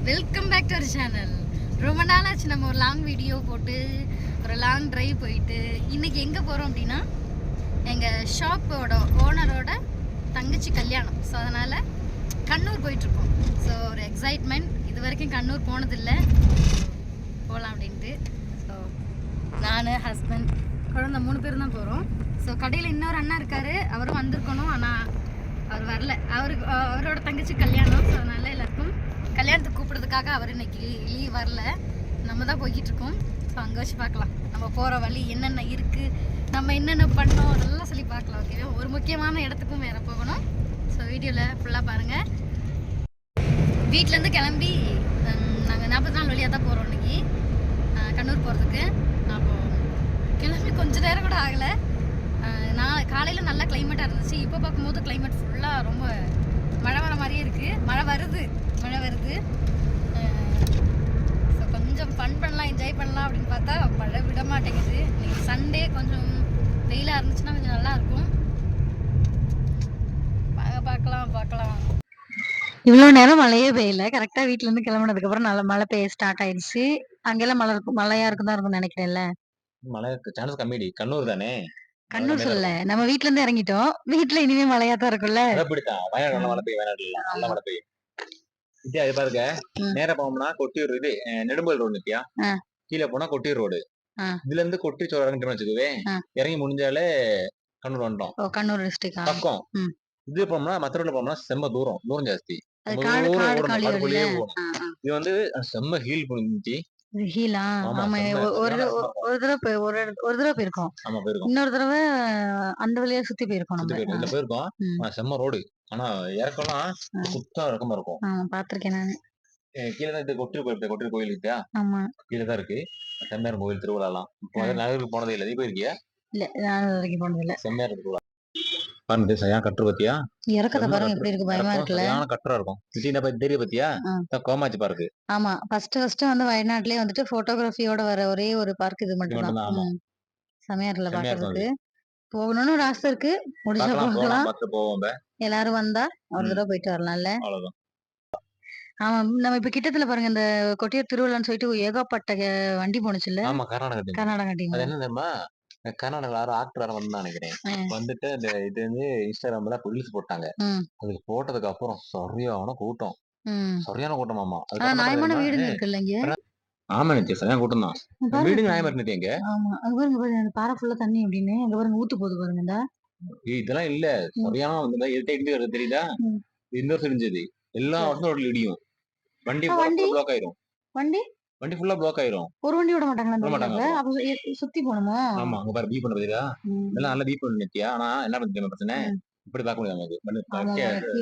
Welcome back to our channel. ரொம்ப நாளாச்சு நம்ம ஒரு லாங் வீடியோ போட்டு ஒரு லாங் ட்ரைவ் போயிட்டு இன்னைக்கு எங்கே போகிறோம் அப்படின்னா எங்கள் ஷாப்போட ஓனரோட தங்கச்சி கல்யாணம். ஸோ அதனால் கண்ணூர் போயிட்டுருக்கோம். ஸோ ஒரு எக்ஸைட்மெண்ட். இது வரைக்கும் கண்ணூர் போனதில்லை, போகலாம் அப்படின்ட்டு. ஸோ நான் ஹஸ்பண்ட் குழந்தை 3 பேர் தான் போகிறோம். ஸோ கடையில் இன்னொரு அண்ணா இருக்கார், அவரும் வந்திருக்கணும், ஆனால் அவர் வரல. அவரோட தங்கச்சி கல்யாணம். ஸோ அதனால் எல்லாருக்கும் கல்யாணத்துக்கு கூப்பிட்றதுக்காக அவர் இன்னைக்கு லீவ் வரல. நம்ம தான் போய்கிட்டு இருக்கோம். ஸோ அங்கே வச்சு பார்க்கலாம் நம்ம போகிற வழி என்னென்ன இருக்குது, நம்ம என்னென்ன பண்ணோம் அதெல்லாம் சொல்லி பார்க்கலாம். ஓகேவா? ஒரு முக்கியமான இடத்துக்கும் வேறு போகணும். ஸோ வீடியோவில் ஃபுல்லாக பாருங்கள். வீட்டிலேருந்து கிளம்பி நாங்கள் 44 வழியாக தான் போகிறோம் இன்னைக்கு கண்ணூர் போகிறதுக்கு. அப்போது கிளம்பி கொஞ்சம் நேரம் கூட ஆகலை. நான் காலையில் நல்லா கிளைமேட்டாக இருந்துச்சு. இப்போ பார்க்கும்போது கிளைமேட் ஃபுல்லாக ரொம்ப மழை வர மாதிரியே இருக்குது. மழை வருது. ஸோ கொஞ்சம் ஃபன் பண்ணலாம், என்ஜாய் பண்ணலாம் அப்படின்னு பார்த்தா மழை விட மாட்டேங்குது. இன்னைக்கு சண்டே, கொஞ்சம் வெயிலாக இருந்துச்சுன்னா கொஞ்சம் நல்லாயிருக்கும். பார்க்கலாம். இவ்வளோ நேரம் மழையே பெய்யல. கரெக்டாக வீட்டிலேருந்து கிளம்புனதுக்கப்புறம் நல்ல மழை பெய்ய ஸ்டார்ட் ஆயிடுச்சு. அங்கெல்லாம் மழையாக இருக்கும் தான் இருக்கும்னு நினைக்கிறேன்ல. மழை சான்ஸ் கம்மிடி. கண்ணூர் தானே. கண்ணூர் சொல்லல, நம்ம வீட்ல இருந்து இறங்கிட்டோம். வீட்டுல இனிமே மழையா தான் இருக்கும்ல. அப்படித்தான். வயநாடு மழை பெய்யும். வயநாடுல நல்ல மழை பெய்யும். வித்தியா இது பாருங்க. நேரா போனோம்னா கொட்டியூர், இது நெடும்பல் ரோடு நித்தியா. கீழே போனா கொட்டியூர் ரோடு. இதுல இருந்து கொட்டிச்சோர் இறங்கிட்டோம்னு வச்சுக்கவே, இறங்கி முடிஞ்சாலே கண்ணூர் வந்துட்டோம். கண்ணூர் டிஸ்ட்ரிக்ட் பக்கம். இது போனோம்னா மற்ற ரோட்ல போனோம்னா செம்ம தூரம் ஜாஸ்தி. இது வந்து செம்ம ஹீல் பண்ணிச்சு. ஹீலா? ஆமா, ஒரு தடவை போயிருக்கோம். இன்னொரு தடவை அந்த வழியா சுத்தி போயிருக்கோம். நம்ம போயிருக்கோம். செம்ம ரோடு. ஆனா இறக்கலாம் சுத்தம் இறக்கமா இருக்கும். பாத்திருக்கேன் நானு. கீழே தான் கொட்டியூர் கோயில் இருக்கா. ஆமா, கீழே தான் இருக்கு. செம்மையார் கோயில் திருவிழாலாம். நகருக்கு போனதே இல்லை. நீ போயிருக்கியா? இல்ல, நான் வரைக்கும் போனது இல்ல. செம்மையார் திருவிழா பாருங்க. சரியா கட்டுரு பத்தியா? இறக்கத்தை பாருங்க எப்படி இருக்கு. பயமா இருக்குல்ல? கட்டுரா இருக்கும். தெரிய பத்தியா? கோமாச்சி பார்க்கு. ஆமா, ஃபர்ஸ்ட் வந்து வயநாட்டுலயே வந்துட்டு போட்டோகிராஃபியோட வர ஒரே ஒரு பார்க் இது மட்டும் தான். செமையா இருக்குல்ல பாக்குறதுக்கு. போகணும்னு ஒரு ஆசை இருக்கு. முடிஞ்சா போகலாம். எல்லாரும் வந்தா ஒரு தடவை போயிட்டு வரலாம்ல. ஆமா, நம்ம இப்ப கிட்டத்துல பாருங்க, இந்த கொட்டியூர் திருவிழான்னு சொல்லிட்டு ஏகப்பட்ட வண்டி போனுச்சுல்ல. கர்நாடகா டீம். அது என்ன தெரியுமா? கர்நாடகால ஆக்டர் வந்து நினைக்கிறேன். வந்துட்டு இந்த இது வந்து இன்ஸ்டாகிராம்ல ரீல்ஸ் போட்டாங்க. அதுக்கு போட்டதுக்கு அப்புறம் சரியான கூட்டம். ஆமா. நியாயமான வீடுங்க இருக்குல்ல இங்க. ஆமா நித்யா, சரியான கூட்டம் தான். வீடுங்க நியாயமா இருக்கு நித்யா. ஆமா, அங்க பாருங்க அந்த பாறை ஃபுல்லா தண்ணி அப்படின்னு. அங்க பாருங்க ஊத்து போகுது பாருங்க. இதெல்லாம் இல்ல, சரியான வந்து இருட்டே தெரியுதா? இன்னொரு தெரிஞ்சது எல்லா வருஷம் ரோட்ல இடியும். வண்டி பிளாக் ஆயிரும். வண்டி ஃபுல்லா பிளாக் ஆயிரும். ஒரு வண்டி விட மாட்டாங்க. அப்ப சுத்தி போணுமா? ஆமா, அங்க பாரு பீ பண்ண பாத்தீங்களா? இதெல்லாம் நல்லா பீ பண்ணு நித்யா. ஆனா என்ன பண்றது பிரச்சனை, இப்படி பார்க்க முடியாது நமக்கு.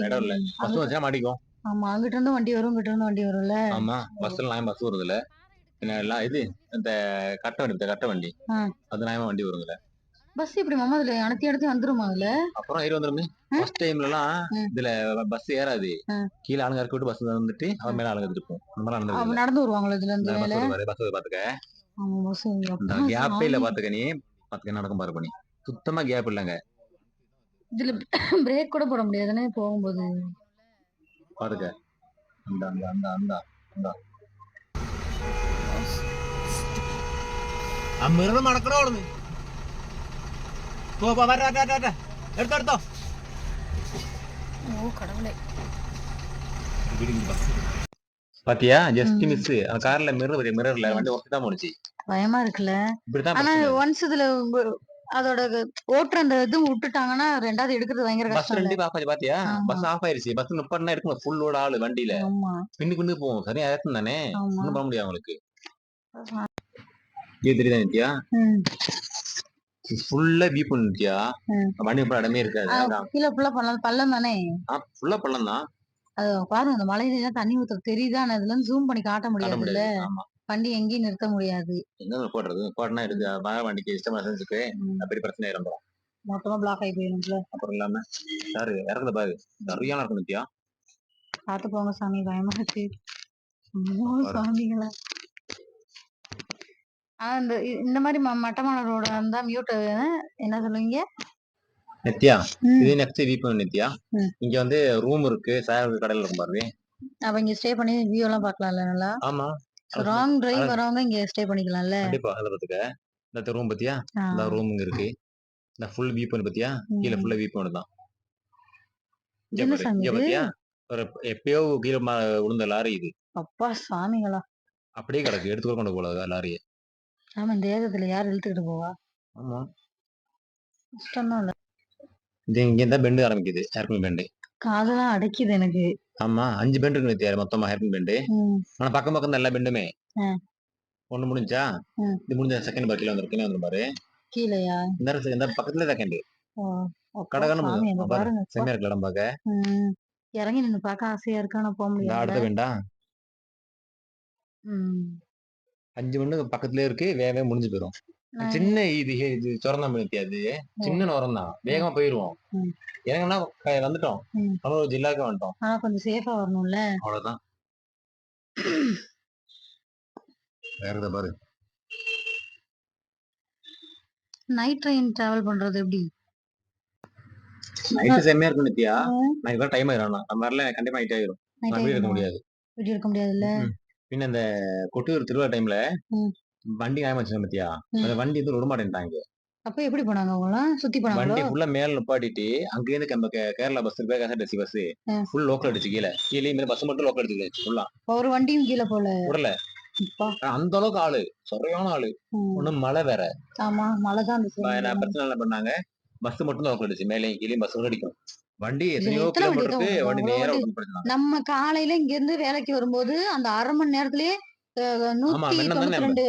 இடம் இல்ல. பஸ் வச்சா மாட்டிக்கும். ஆமா, அங்கிட்ட இருந்து வண்டி வரும், இங்கிட்ட இருந்து வண்டி வரும்ல. ஆமா, பஸ்ல நியாயமா பஸ் வருது இல்ல. எல்லாம் இது இந்த கட்ட வண்டி அது நியாயமா வண்டி வருதுல. பஸ் இப்படி மாமா அதுல அனத்தி வந்துருமா? அதுல அப்புறம் ஏறி வந்துருமே. ஃபர்ஸ்ட் டைம்ல எல்லாம் இதுல பஸ் ஏறாது. கீழ ஆளுங்க இறக்கி விட்டு பஸ் வந்துட்டு அவன் மேல ஆளுங்க இருக்கும். நடந்து வருவாங்களா இதுல இருந்து? பஸ் பாத்துக்க. கேப்பே இல்ல பாத்துக்க. நீ பாத்துக்க நடக்கும் பாரு பண்ணி. சுத்தமா கேப் இல்லங்க. இதுல பிரேக் கூட போட முடியாதுன்னு போகும்போது பாத்துக்க. அந்த അമ്മീർന്ന് മണക്കണോളന്ന് പോ എടുത്തോ. ஓ கடவுளே. பாத்தியா? Just miss. அந்த கார்ல மிரர்ல வண்டி ஒட்டி போனுச்சு. பயமா இருக்குல்ல. ஆனா ஒன்ஸ் இதுல அதோட ஓட்டுற அந்த இது விட்டுட்டாங்கன்னா ரெண்டாவது எடுக்கிறது பயங்கர கஷ்டம். பஸ் ரெண்டு ஆஃப் ஆச்சு. பாத்தியா? பஸ் ஆஃப் ஆயிருச்சு. பஸ் நிப்பாட்டினா இருக்கும் ஃபுல் லோட் ஆளு வண்டியில. பின்னுக்கு போகும். சரியா ஏத்தம் தானே, ஒண்ணும் பண்ண முடியாது அவங்களுக்கு. இது தெரியுதா நித்யா? ஃபுல்லா வீ பண்ணிட்டியா? வண்டி போற இடமே இருக்காது. கீழ ஃபுல்லா பள்ளம் தானே. ஃபுல்லா பள்ளம் தான். அது பாருங்க, அந்த மலையில தண்ணி ஊத்த தெரியுதா? இதுல இருந்து ஜூம் பண்ணி காட்ட முடியாதுல்ல. வண்டி எங்கேயும் நிறுத்த முடியாது. என்ன போடுறது? போட்டனா இருக்கு வண்டிக்கு இஷ்டமா செஞ்சுக்கு அப்படி பிரச்சனை இருந்துரும். மொத்தமா பிளாக் ஆகி போயிரும்ல. அப்புறம் இல்லாம சாரு இறக்குத பாரு, சரியான இருக்கும் நித்யா. பாத்து போங்க சாமி, பயமா இருக்கு. சாமிங்களா. இந்த மாதிரி மட்டமான ரோடு இருந்தா மியூட் என்ன சொல்லுவீங்க நித்யா? இது நெக்ஸ்ட் வீக் நித்யா. இங்க வந்து ரூம் இருக்கு, சாயல் கடையில இருக்கும் பாருங்க. அப்ப இங்க ஸ்டே பண்ணி வியூ எல்லாம் பார்க்கலாம்ல நல்லா? ஆமா. லாங் டிரைவ் வரவங்க இங்க ஸ்டே பண்ணிக்கலாம்ல? கண்டிப்பா. அதுல பாத்துக்க. இந்த ரூம் பாத்தியா? ஆ. இந்த ரூம் இங்க இருக்கு. இந்த ஃபுல் வியூ பாயிண்ட் பாத்தியா? கீழ ம். ஃபுல்லா வியூ பாயிண்ட் தான். இங்க என்ன பாரு. சாமி இங்க இது? பாத்தியா? ஒரு எப்பயோ கீழ விழுந்த லாரி இது. அப்பா சாமிங்களா! அப்படியே கிடக்கு. எடுத்து கூட கொண்டு போல லாரிய. ஆமா இந்த ஏகத்துல யார் இழுத்துக்கிட்டு போவா? ஆமா. கஷ்டம் தான் இல்ல. இது இங்க இருந்தா பெண்ட் ஆரம்பிக்குது. Hairpin bend. காதெல்லாம் அடைக்குது எனக்கு. ஆமா. 5 பெண்ட் இருக்கு நித்யா மொத்தமா ஹேர்பின் பெண்ட். ம். ஆனா பக்கம் பக்கம் தான் எல்லா பெண்டுமே. ஆ. ஒண்ணு முடிஞ்சா? ம். இது முடிஞ்ச செகண்ட் பார் கீழ வந்துரும். கீழ வந்துரும் பாரு. கீழயா? இந்த பக்கத்துல செகண்ட். ஓ! அப்பா கடகன்னு சாமி முடியும். அங்க பாரு. பாருங்க அப்பா. செம்மையா இருக்குல்ல இடம் பாக்க. ம். இறங்கி நின்னு பார்க்க ஆசையா இருக்கு. ஆனா போ இந்த முடியாதுல்ல? அடுத்த பெண்டா? ம். 5 பெண்டு பக்கத்துலயே இருக்கு. வேகமா முடிஞ்சு போயிரும். நான் சின்ன இது சொரந்தான் நித்யா அது. சின்ன நுரம் தான். வேகமா போயிருவோம். ம். இறங்குனா வந்துட்டோம். ம். ஒரு ஜில்லாக்கு வந்துட்டோம். ஆனா கொஞ்சம் சேஃபா வரணும்ல? அவ்வளவுதான். வேற எத பாரு. நைட் ட்ரெயின் டிராவல் பண்றது எப்படி? நைட் செம்மையா இருக்கும் நித்யா. ம். நைட் தான் டைம் ஆயிரும். நம்ம வரல கண்டிப்பா நைட் ஆயிரும். நைட் வீடு எடுக்க ஆயிருமா? முடியாது. வீடியோ எடுக்க முடியாதுல்ல? பின்ன இந்த கொட்டியூர் திருவிழா டைம்ல ம். வண்டி நியாயமாச்சு பாத்தியா? ம். அந்த வண்டி வந்து விட மாட்டேன்ட்டாங்க. அப்ப எப்படி போனாங்க அவங்கலாம்? சுத்தி போனாங்களோ? வண்டி ஃபுல்லா மேல நிப்பாட்டிட்டு அங்கேருந்து நம்ம கேரளா பஸ் இருக்கு கேஎஸ்ஆர்டிசி பஸ் ம். ஃபுல் லோக்கல் அடிச்சு கீழ. கீழே இந்த பஸ் மட்டும் லோக்கல் அடிச்சு ஃபுல்லா. ஒரு வண்டியும் கீழ போல. விடல. அப்பா. அந்த அளவுக்கு ஆளு. சரியான ஆளு. ம். ஒண்ணும் மழை வேற. ஆமா. மழை தான் நான் இருந்துச்சு. பிரச்சனை என்ன பண்ணாங்க? பஸ் மட்டும் தான் லோக்கல் அடிச்சு. மேலேயும் கீழேயும் பஸ் அடிக்கும். வண்டி இதுல எத்தனையோ எத்தன வண்டி கிலோமீட்டருக்கு இருக்கும்? வண்டி அவ்வளோ நேரா வண்டி. விட்டு போயிடுறாங்க. நம்ம காலையில இங்க இருந்து வேலைக்கு வரும்போது அந்த 1/2 மணி நேரத்திலேயே ஆமா மென்னம் தானே 192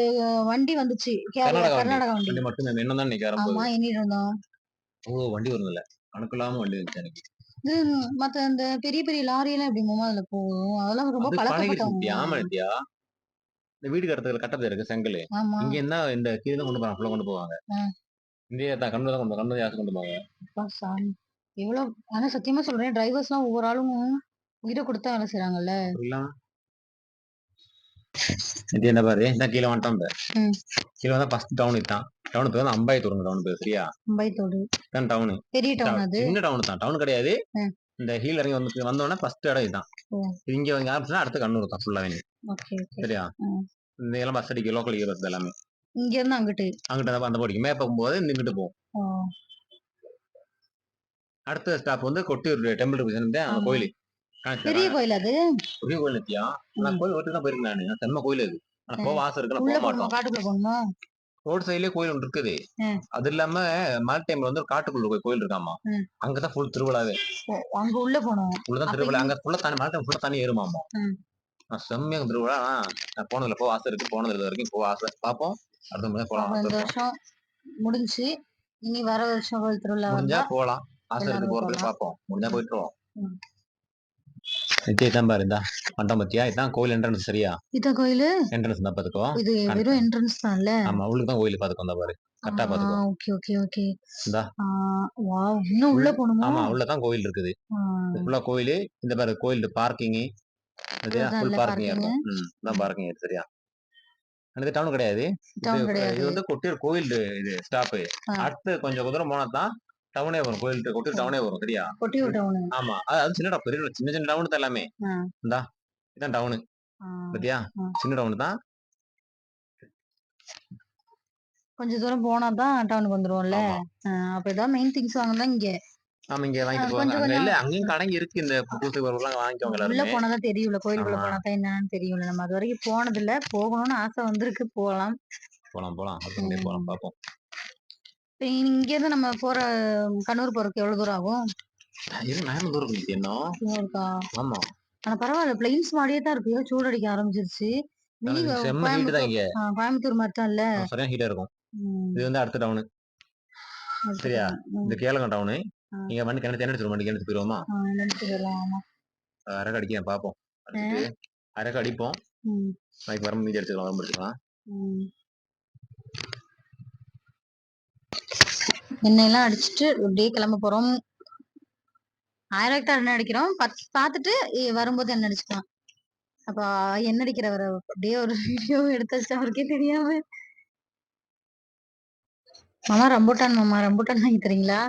வண்டி வந்துச்சு. கர்நாடகா வண்டி. கர்நாடகா வண்டி. வண்டி மட்டும் மென்னம் தான் நிக்க ஆமா வரும்போது. எண்ணிட்டு இருந்தோம். வண்டி வருதுல்ல. கணக்கில்லாம வண்டி வந்துச்சு எனக்கு. இது மத்த இந்த பெரிய பெரிய லாரி எல்லாம் எப்படி மாமா அதுல போகும்? அதெல்லாம் ரொம்ப அது பழகிடுச்சு நித்யா. பழக்கப்பட்டவங்க. ஆமா நித்யா. இந்த வீடு கட்டத்துல இருக்கு செங்கல். ஆமா. இங்க இருந்தா இந்த கீழ தான் கொண்டு போறாங்க. ஃபுல்லா கொண்டு போவாங்க. ஆ. இந்தியா தான் கண்ணூர் யாசம் கொண்டு போவாங்க. அப்பா சாமி. எவ்வளோ ஆனா சத்தியமா சொல்றேன் டிரைவர்ஸ்லாம் ஒவ்வொரு ஆளும் உயிர குடுத்து வேலை செய்றாங்கல்ல. அப்படிலாம் நித்யா இந்த பாரு. இதான் கீழ வந்துட்டோம் பாரு. ம். கீழ வந்தா ஃபர்ஸ்ட் டவுன் இதான். டவுன் பேரு அம்பாயத்தூர் டவுன் பேரு சரியா? அம்பாயத்தோடு. இதான் டவுன். பெரிய டவுன் அது. சின்ன டவுன் தான். டவுன் கிடையாது. ம். இந்த ஹில் இறங்கி வந்தோனே ஃபர்ஸ்ட் இடம் இதுதான். ஓ. இங்க வந்து ஆரம்பிச்சா அடுத்து கண்ணூர் தான் ஃபுல்லாவே. Okay okay. சரியா? ம். இந்த எல்லாம் பஸ் அடிக்க லோக்கல் பஸ் எல்லாமே. இங்க இருந்து அங்கிட்டு. அங்கிட்ட அந்த போடிக்கு மேப் போகும்போது இங்கிட்டு போகும். ஓ. அடுத்த ஸ்டாப் வந்து கொட்டியூர் டெம்பிள் இருக்கு அந்த ஆமா. கோயில். பெரிய கோயில் அது. பெரிய கோயில் நித்யா. நான் கோயில் ஒருத்தர் தான் போயிருக்கேன் நானு. செம்ம கோயில் அது. ஆனா போக ஆசை இருக்கு. உள்ள போக போகணுமா? மாட்டோம். காட்டுக்குள்ள போகணுமா? ரோட் சைடுலயே கோயில் ஒன்று இருக்குது. ம். அது இல்லாம மழை டைம்ல வந்து ஒரு காட்டுக்குள்ள கோயில் இருக்காமா. ம். அங்கதான் ஃபுல் திருவிழாவே. ஓ, அங்க உள்ள போணும். உள்ளதான் அப்ப திருவிழா. அங்க ஃபுல்லா தண்ணி மழை டைம் ஃபுல்லா தண்ணி ஏறுமாமா. ம். செம்மையா திருவிழா. நான் போனதுல போக ஆசை இருக்கு. போனதுல இது வரைக்கும் போக ஆசை. பாப்போம். அடுத்த முறை போலாம். அப்ப இந்த வருஷம் முடிஞ்சு இனி வர வருஷம் கோயில் திருவிழா முடிஞ்சா வந்தா போலாம். ஆசை இருக்கு எல்லாரும் போறதுக்கு போலாம். பாப்போம். முடிஞ்சா போயிட்டுருவோம். ம். நித்யா இதான் பாரு இந்தா. வந்தோம் பாத்தியா? இதான் கோயில் என்ட்ரன்ஸ் சரியா? இதான் கோயிலு? என்ட்ரன்ஸ் தான் பாத்துக்கோ. இது வெறும் என்ட்ரன்ஸ் தான்ல? ஆமா உள்ளுக்கு தான் கோயில் பாத்துக்கோ. இந்த பாரு. கரெக்டா பாத்துக்கோ. Okay okay okay. இந்தா. வாவ் இன்னும் உள்ள போணுமா? ஆமா உள்ளதான் கோயில் இருக்குது. ஃபுல்லா கோயிலு. இந்த பாரு கோயில் பார்க்கிங். சரியா? ஃபுல் பார்க்கிங் இருக்கும். இதான் பார்க்கிங் சரியா? இது டவுன் கிடையாது. இது வந்து கொட்டியூர் கோயில் இது ஸ்டாப். அடுத்து கொஞ்சம் தூரம் போனா தான் டவுனே வரும். கோயில் கொட்டியூர் டவுனே வரும் சரியா? கொட்டியூர் டவுன். ஆமா. அது சின்ன டவுன். பெரிய சின்ன சின்ன டவுன் தான் எல்லாமே. இந்தா. இதான் டவுன். பாத்தியா? சின்ன டவுன் தான். கொஞ்சம் தூரம் போனா தான் டவுனுக்கு வந்துருவோம்ல. அப்ப ஏதாவது மெயின் திங்ஸ் வாங்கணும் இங்க. ஆமா இங்க வாங்கிட்டு போவாங்க. அங்க இல்ல அங்கேயும் கடைங்க இருக்கு. இந்த புதுசு வரவங்க வாங்கிக்கோங்க உள்ள எல்லாரும். போனா தான் தெரியும்ல. கோயிலுக்குள்ள போனா தான் என்னன்னு தெரியும்ல. நம்ம அது வரைக்கும் போனது இல்ல. போகணும்னு ஆசை வந்திருக்கு. போலாம். போலாம். அப்படியே போலாம் பாப்போம். இங்க இருந்து நம்ம போற கண்ணூர் போறதுக்கு எவ்வளவு தூரம் ஆகும்? இது நேரம் தூரம் இருக்கு என்ன? ஆமா. ஆனா பரவாயில்ல. பிளைன்ஸ் மாதிரியே தான் இருக்கு. சூடு அடிக்க ஆரம்பிச்சிருச்சு. மினி செம்ம ஹீட் தான் இங்க. கோயம்புத்தூர் மாதிரி தான் இல்ல? சரியான ஹீட்டா இருக்கும். இது வந்து அடுத்த டவுன். சரியா? இந்த கேளகம் டவுன். நீங்க வண்டி கிணத்து எடுத்துட்டு வண்டி கிணத்து போயிருவோமா? ஆமா. அரக்கு அடிக்க பாப்போம். அரக்கு அடிப்போம். நாளைக்கு வர மீதி எடுத்துக்கலாம். வர முடிச்சுக்கலாம். எண்ணெயெல்லாம் அடிச்சுட்டு அப்படியே கிளம்ப போறோம். 1000 ஹெக்டார் எண்ணெய் அடிக்கிறோம். பார்த்துட்டு வரும்போது எண்ணெய் அடிச்சுக்கலாம். அப்ப எண்ணெய் அடிக்கிறவரை அப்படியே ஒரு வீடியோ எடுத்து வச்சு அவருக்கே தெரியாம. மாமா ரம்பூட்டான் வாங்கி தரீங்களா?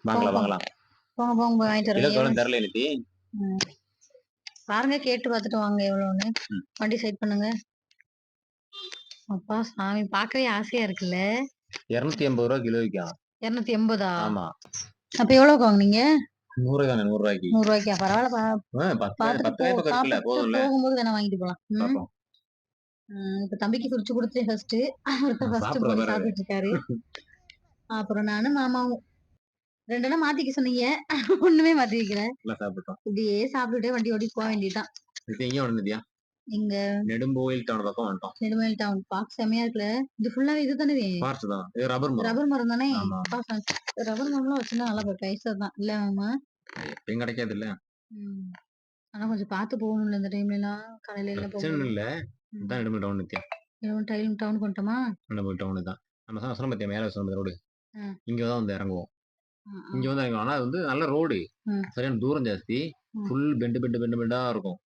வாங்கலாம். போங்க வாங்கிட்டு வரீங்க. தெரியல எனக்கு. பாருங்க, கேட்டு பார்த்துட்டு வாங்க எவ்வளோன்னு. வண்டி சைட் பண்ணுங்க. அப்பா சாமி, பார்க்கவே ஆசையா இருக்குல்ல. 280 ரூபா கிலோவிக்கா. 280ஆ? ஆமா. அப்ப எவ்வளவுக்கு வாங்குனீங்க? 100 தானே, 100 ரூபாய்க்கு. 100 ரூபாய்க்கா? பரவாயில்ல. 10 பார்த்துட்டு போ. பக்கம் இருக்குல்ல, சாப்பிட்டு போதும்ல. போகும்போது வேணா வாங்கிட்டு போலாம். பாப்போம். இப்ப தம்பிக்கு குறிச்சு கொடுத்தேன் ஃபர்ஸ்ட். அவர்கிட்ட ஃபர்ஸ்ட் சாப்பிடுற போய் பாரு. சாப்பிட்டு இருக்காரு. அப்புறம் நானும் மாமாவும் 2 மாத்திக்க சொன்னீங்க. ஒண்ணுமே மாத்தி வைக்கல. எல்லாம் சாப்பிட்டோம். இப்படியே சாப்பிட்டுட்டே வண்டி ஓடி போக வேண்டியதுதான். இது எங்க வந்துட்டியா? இங்க நெடும்போயில் டவுன் பக்கம் வந்துட்டோம். நெடுமேல் டவுன். பார்க் செமையா இருக்குல்ல. இது ஃபுல்லாவே இதுதானே? ஃபாரஸ்ட் தான். இது ரப்பர் மரம். ரப்பர் மரம் தானே? ஆமா. ரப்பர் மரம்லாம் வச்சிருந்தா நல்லா பைசா தான் இல்ல மாமா? எப்பயும் கிடைக்காது இல்ல. ஆனா கொஞ்சம் பார்த்து போகணும்ல இந்த டைம்ல எல்லாம். காலையில எல்லாம் பிரச்சனை போகணும். இல்ல. இதான் நெடும்போயில் டவுன் நித்தியா. டவுன் கொண்டோமா? நெடும்போயில் டவுன் தான். நம்ம சொன்ன பத்தியா மேல சொன்ன ரோடு. ஆ. இங்க தான் வந்து இறங்குவோம். ஆ, இங்க வந்து இறங்குவோம். ஆனா அது வந்து நல்ல ரோடு. சரியான தூரம் ஜாஸ்தி. ஃபுல் பெண்டா இருக்கும்.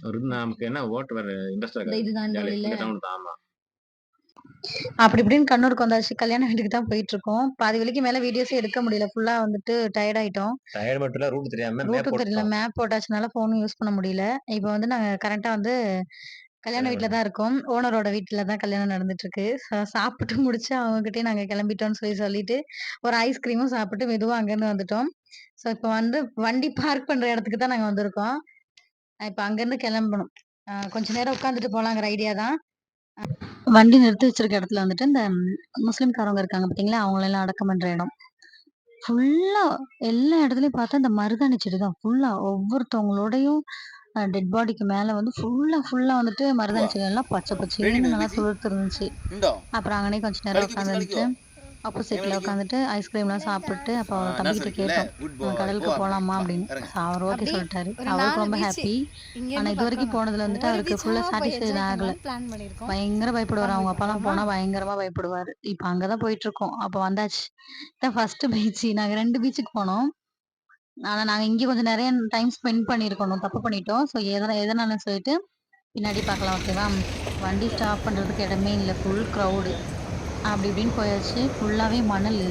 ஒரு நமக்கு என்ன ஓட்டு வர இன்ட்ரெஸ்ட் இருக்காது. இதுதான் இந்த வழியில. இந்த டவுன் தான். ஆமா. அப்படி இப்படின்னு கண்ணூருக்கு வந்தாச்சு. கல்யாண வீட்டுக்கு தான் போயிட்டு இருக்கோம். பாதி வழிக்கு மேல வீடியோஸே எடுக்க முடியல. ஃபுல்லா வந்துட்டு டயர்ட் ஆயிட்டோம். டயர்ட் மட்டும் இல்ல, ரூட் தெரியாம மேப் ரூட் தெரியல. போட்டோம். மேப் போட்டாச்சுனால ஃபோனும் யூஸ் பண்ண முடியல. இப்போ வந்து நாங்க கரெக்ட்டா வந்து கல்யாண வீட்ல தான் இருக்கோம். ஓனரோட வீட்ல தான் கல்யாணம் நடந்துட்டு இருக்கு. சாப்பிட்டு முடிச்சு அவங்ககிட்டயே நாங்க கிளம்பிட்டோம்னு சொல்லிட்டு ஒரு ஐஸ்கிரீமும் சாப்பிட்டு மெதுவா அங்கேருந்து வந்துட்டோம். ஸோ இப்போ வந்து வண்டி பார்க் பண்ற இடத்துக்கு தான் நாங்க வந்திருக்கோம். இப்ப அங்கேருந்து கிளம்பணும். கொஞ்ச நேரம் உட்காந்துட்டு போலாங்கிற ஐடியா தான். வண்டி நிறுத்தி வச்சிருக்க இடத்துல வந்துட்டு இந்த முஸ்லிம்காரவங்க இருக்காங்க பார்த்தீங்களா? அவங்களெல்லாம் அடக்கம் பண்ற இடம். ஃபுல்லா எல்லா இடத்துலயும் பார்த்தா இந்த மருதாணி செடி தான். ஃபுல்லா ஒவ்வொருத்தவங்களோடையும் டெட் பாடிக்கு மேல வந்து ஃபுல்லா வந்துட்டு மருதாணி செடி எல்லாம் பச்சை பச்சேன்னு நல்லா துளுர்த்து இருந்துச்சு. அப்புறம் அங்கனே கொஞ்ச நேரம் உட்காந்துட்டு ஆப்போசிட்ல உட்காந்துட்டு ஐஸ்கிரீம்லாம் சாப்பிட்டு அப்போ தம்பிக்கிட்ட கேட்டோம் கடலுக்கு போலாமா அப்படின்னு. அவர் ஓகே சொல்லிட்டாரு. அவருக்கு ரொம்ப ஹாப்பி. ஆனா இது வரைக்கும் போனதுல வந்துட்டு அவருக்கு ஃபுல்லா சாட்டிஸ்ஃபைட் ஆகல. பயங்கர பயப்படுவார். அவங்க அப்பாலாம் போனா பயங்கரமா பயப்படுவாரு. இப்ப அங்கதான் போயிட்டு இருக்கோம். அப்ப வந்தாச்சு. இதான் ஃபர்ஸ்ட் பீச். நாங்க 2 பீச்சுக்கு போனோம். ஆனா நாங்க இங்க கொஞ்சம் நிறைய டைம் ஸ்பெண்ட் பண்ணியிருக்கணும். தப்பு பண்ணிட்டோம். ஸோ எதனால சொல்லிட்டு பின்னாடி பார்க்கலாம். ஓகேவா? வண்டி ஸ்டாப் பண்றதுக்கு இடமே இல்லை. Full crowd. அப்படி இப்படின்னு போயாச்சு. ஃபுல்லாவே மணல்.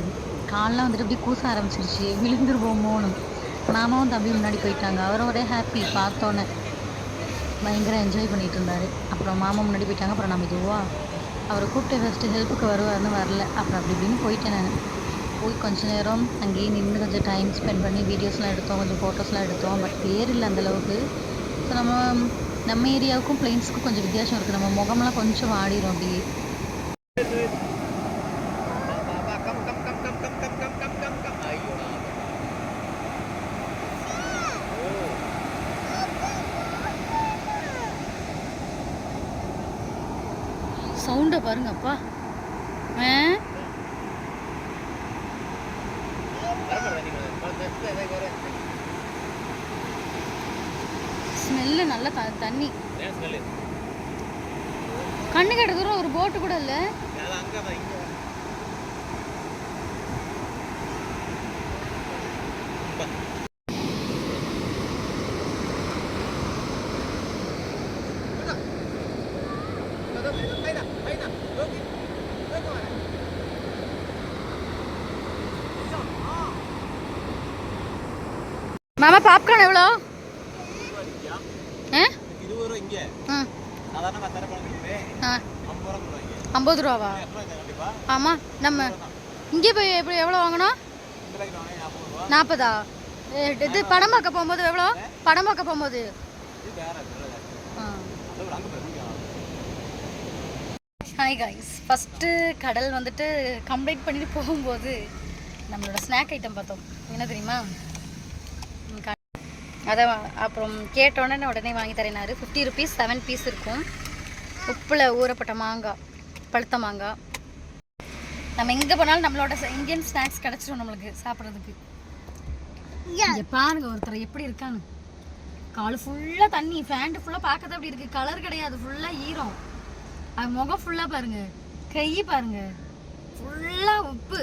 கால்லாம் வந்துட்டு அப்படியே கூச ஆரம்பிச்சிருச்சு. விழுந்துருவோமோன்னு. மாமாவும் தம்பி முன்னாடி போயிட்டாங்க. அவரும் ஒரே ஹாப்பி பார்த்தோன்னே. பயங்கர என்ஜாய் பண்ணிட்டு இருந்தாரு. அப்புறம் மாமா முன்னாடி போயிட்டாங்க. அப்புறம் நம்ம இதுவா அவரை கூப்பிட்டு ஃபர்ஸ்ட் ஹெல்ப்புக்கு வருவாருன்னு வரல. அப்புறம் அப்படி இப்படின்னு போயிட்டேன் நான். போய் கொஞ்ச நேரம் அங்கேயே நின்று கொஞ்சம் டைம் ஸ்பெண்ட் பண்ணி வீடியோஸ்லாம் எடுத்தோம். கொஞ்சம் ஃபோட்டோஸ்லாம் எடுத்தோம். பட் பேர் இல்லை அந்தளவுக்கு. ஸோ நம்ம ஏரியாவுக்கும் பிளெயின்ஸுக்கும் கொஞ்சம் வித்தியாசம் இருக்குது. நம்ம முகம்லாம் கொஞ்சம் வாடிடும் அப்படியே. சவுண்டை பாருங்க அப்பா. ஸ்மெல்லு நல்ல தண்ணி. கண்ணு கெட்ட தூரம் ஒரு போட்டு கூட இல்ல. மாமா பாப்கார்ன் எவ்வளோ? 50 ரூபாவா? ஆமா. நம்ம இங்கே போய் எப்படி எவ்வளோ வாங்கணும்? 40ஆ? இது படம் பார்க்க போகும்போது எவ்வளோ? படம் பார்க்க போகும்போது ஹாய் காய்ஸ். ஃபஸ்ட்டு கடல் வந்துட்டு கம்ப்ளீட் பண்ணிட்டு போகும்போது நம்மளோட ஸ்நாக் ஐட்டம் பார்த்தோம். என்ன தெரியுமா? அதை அப்புறம் கேட்டோன்னே உடனே வாங்கி தரேனாரு. 50 ருபீஸ் 7 பீஸ் இருக்கும். உப்பில் ஊறப்பட்ட மாங்காய், பழுத்த மாங்காய். நம்ம எங்கே போனாலும் நம்மளோட இந்தியன் ஸ்நாக்ஸ் கிடச்சிடும் நம்மளுக்கு சாப்பிட்றதுக்கு. இங்கே பாருங்க ஒருத்தர் எப்படி இருக்கான்னு. கால் ஃபுல்லாக தண்ணி, ஃபேண்ட் ஃபுல்லாக பார்க்கறது அப்படி இருக்குது. கலர் கிடையாது, ஃபுல்லாக ஈரம். அது முகம் ஃபுல்லாக பாருங்க, கை பாருங்க, ஃபுல்லாக உப்பு.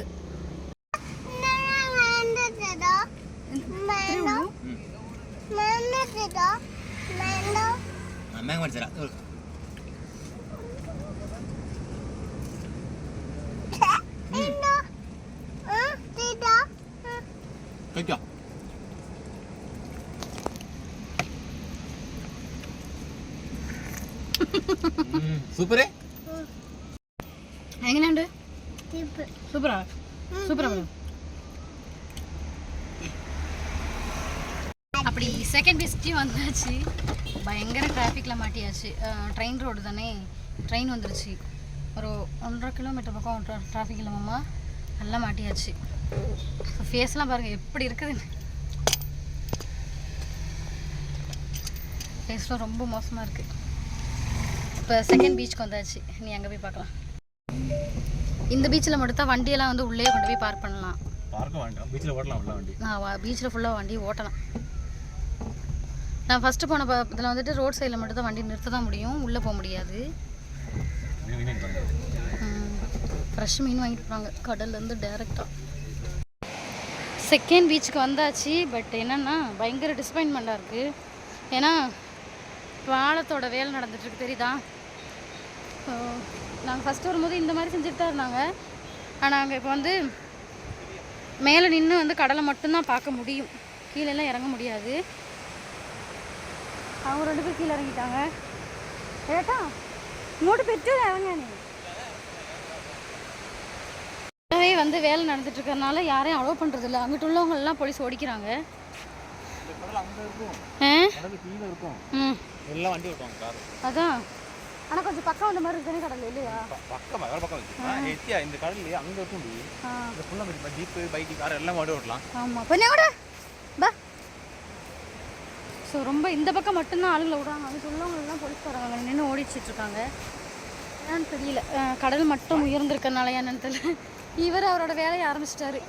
சூப்பரே എങ്ങനെയുണ്ട് സൂപ്പറാ സൂപ്പറാ அப்படி செகண்ட் பீஸ்க்கு வந்தாச்சு. பயங்கர டிராஃபிக்கில் மாட்டியாச்சு. ட்ரெயின் ரோடு தானே, ட்ரெயின் வந்துருச்சு. ஒரு 1.5 கிலோமீட்டர் பக்கம் டிராஃபிக் இல்லாமம்மா நல்லா மாட்டியாச்சு. ஃபேஸ்லாம் பாருங்கள் எப்படி இருக்குதுன்னு. ஃபேஸ்லாம் ரொம்ப மோசமாக இருக்குது. இப்போ செகண்ட் பீச்சுக்கு வந்தாச்சு. நீ அங்கே போய் பார்க்கலாம். இந்த பீச்சில் மட்டும் தான் வண்டியெல்லாம் வந்து உள்ளே கொண்டு போய் பார்க் பண்ணலாம். பார்க்க வேண்டாம், பீச்சில் ஓட்டலாம் உள்ள வண்டி. பீச்சில் ஃபுல்லாக வண்டி ஓட்டலாம். நான் ஃபஸ்ட்டு போன இதில் வந்துட்டு ரோட் சைடில் மட்டும் தான் வண்டி நிறுத்த தான் முடியும், உள்ளே போக முடியாது. ஃப்ரெஷ் மீன் வாங்கிட்டு போகிறாங்க கடல்லேருந்து டேரெக்டாக. செகண்ட் பீச்சுக்கு வந்தாச்சு. பட் என்னென்னா பயங்கர டிசப்பாயின்மெண்ட்டாக இருக்குது. ஏன்னா பாலத்தோட வேலை நடந்துட்டுருக்கு தெரியுதா. நாங்கள் ஃபஸ்ட்டு வரும்போது இந்த மாதிரி செஞ்சுட்டு தான் இருந்தாங்க. ஆனால் நாங்கள் இப்போ வந்து மேலே நின்று வந்து கடலை மட்டும்தான் பார்க்க முடியும், கீழெல்லாம் இறங்க முடியாது. அவங்க 2 பேர் கீழே இறங்கிட்டாங்க. ஏட்டா மூட்டு பெற்று இறங்க. நீ வந்து வேலை நடந்துட்டு இருக்கிறதுனால யாரையும் அலோவ் பண்ணுறது இல்லை. அங்கிட்டு உள்ளவங்களெல்லாம் போலீஸ் ஓடிக்கிறாங்க. எல்லாம் வண்டி ஓட்டுவாங்க கார். அதான். ஆனால் கொஞ்சம் பக்கம் வந்த மாதிரி இருக்குதானே கடல் இல்லையா? பக்கம் வேறு பக்கம் வச்சு எத்தியா இந்த கடல்லையே அங்கே இருக்கும். இந்த ஃபுல்லாக ஜீப்பு பைக்கு கார் எல்லாம் வண்டி ஓட்டலாம். ஆமாம் பண்ண கூட பா. ஸோ ரொம்ப இந்த பக்கம் மட்டும்தான் ஆளுங்களை விடுறாங்க. அங்கே உள்ளவங்களெல்லாம் போலீஸ் வராங்க, நின்று ஓடிச்சிட்ருக்காங்க. ஏன்னு தெரியல, கடல் மட்டும் உயர்ந்திருக்கனால என்னன்னு தெரியல. இவர் அவரோட வேலையை ஆரம்பிச்சிட்டாரு.